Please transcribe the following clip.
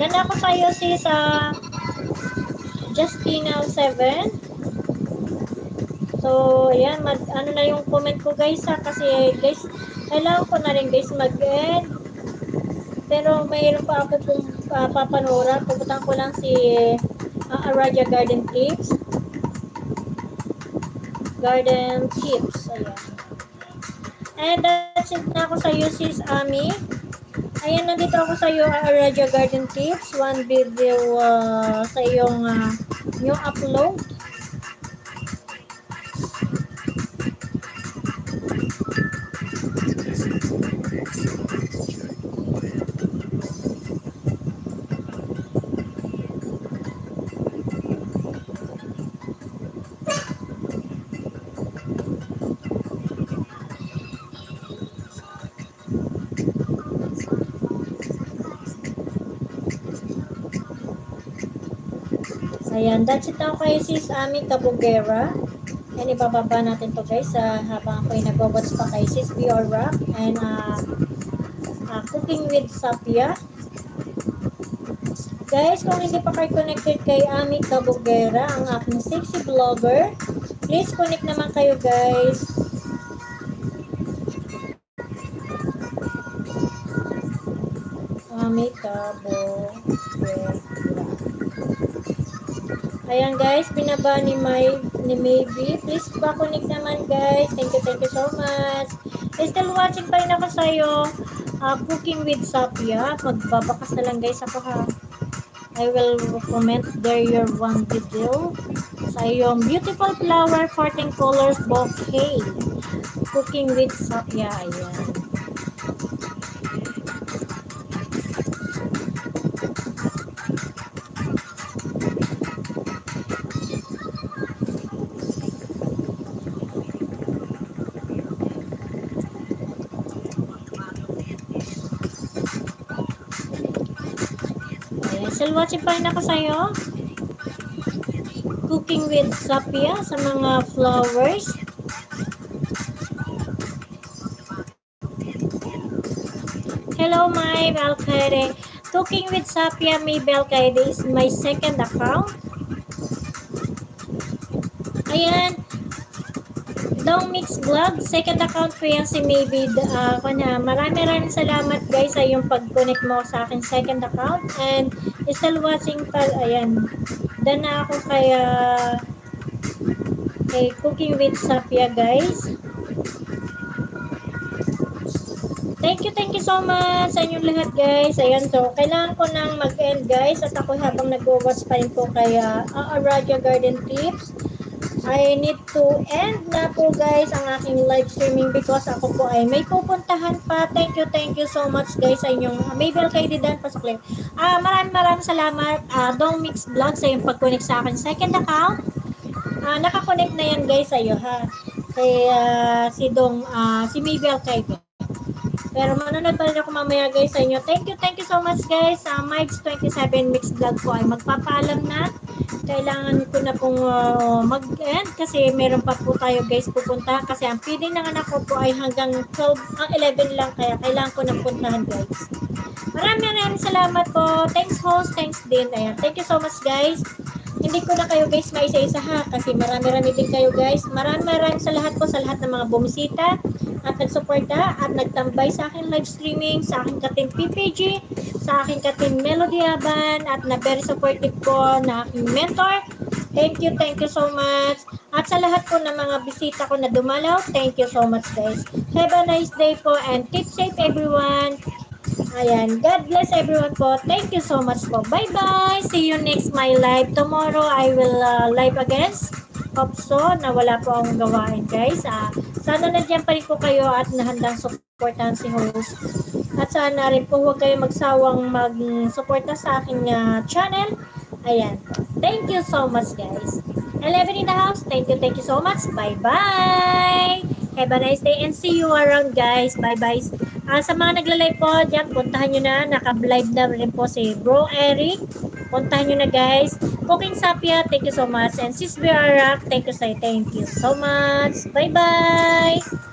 Dan ako sa'yo sis Justina 7. So, ayan, ano na yung comment ko guys kasi guys, kailangan ko na rin guys mag-end. Pero mayroon pa ako pong papanooran. Pupuntahan ko lang si Aradia Garden Tips. Ayan. And that's it na ako sa iyo sis Ami. Ayan, nandito ako sa iyo Aradia Garden Tips. One video sa iyong new upload. Ayan, that's it now kay sis Ami Cabugera. And ibababa natin to guys habang ako'y nag-watch pa kay sis BR Rock and Cooking with Sapia. Guys, kung hindi pa kayo connected kay Ami Cabugera, ang aking sexy vlogger, please connect naman kayo guys. Ami Cabugera. Ayan guys, binaba ni Maybe. Please pa-connect naman guys. Thank you so much. Still watching pa rin ako sa'yo. Cooking with Sapia. Magbabakas na lang guys ako ha. I will comment there your one video. Sa iyong beautiful flower 14 colors bouquet. Cooking with Sapia. Ayan. Still watching pa rin ako sa'yo. Cooking with Sapia sa mga flowers. Hello, my Valkyrie. Cooking with Sapia, may Valkyrie is my second account. Ayan. Dong Mix Vlog, second account ko yan si Maybe. Maraming salamat guys sa yung pag-connect mo sa akin second account. And still watching pa, ayan. Dan na ako kay Cooking with Sapia guys. Thank you so much sa inyong lahat guys. Ayan, so kailangan ko nang mag-end guys. At ako habang nag-watch pa rin po kay Aradia Garden Tips. I need to end na po guys ang aking live streaming because ako po ay may pupuntahan pa. Thank you so much guys sa inyong Mabel kay Didan Pasukle. Maraming salamat Dong Mix Vlog sa yung pag-connect sa akin second account. Naka-connect na yan guys sa iyo ha. Kay si Mabel kay pero manonood pa rin ako mamaya guys sa inyo. Thank you so much guys. March 27 Mix Vlog po ay magpapaalam na. Kailangan ko na pong mag-end kasi meron pa po tayo guys pupunta kasi ang feeding ng anak ko po ay hanggang 11 lang kaya kailangan ko na puntahan guys. Maraming salamat po. Thanks host, thanks din. Ayan. Thank you so much guys. Hindi ko na kayo guys maisa-isa ha kasi marami din kayo guys. Maraming sa lahat po, sa lahat ng mga bumisita at nagsuporta at nagtambay sa aking live streaming, sa aking ka-team PPG, sa aking ka-team Melody Aban at na very supportive po na aking mentor. Thank you so much. At sa lahat po ng mga bisita ko na dumalaw, thank you so much guys. Have a nice day po and keep safe everyone. Ayan, God bless everyone po. Thank you so much po. Bye-bye. See you next my live. Tomorrow I will live again. Hope so na wala po akong gawain guys. Sana nandiyan pa rin po kayo at nahandang supportan si host. At sana rin po huwag kayo magsawang mag-suporta sa aking channel. Ayan. Thank you so much guys. 11 in the house. Thank you so much. Bye-bye. Have a nice day and see you around guys. Bye-bye. Sa mga nagla-live po dyan, puntahan nyo na. Naka-live na rin po si Bro Eric. Puntahan nyo na guys. Cooking Sapia, thank you so much. And Sis Biara, thank you so much. Bye-bye.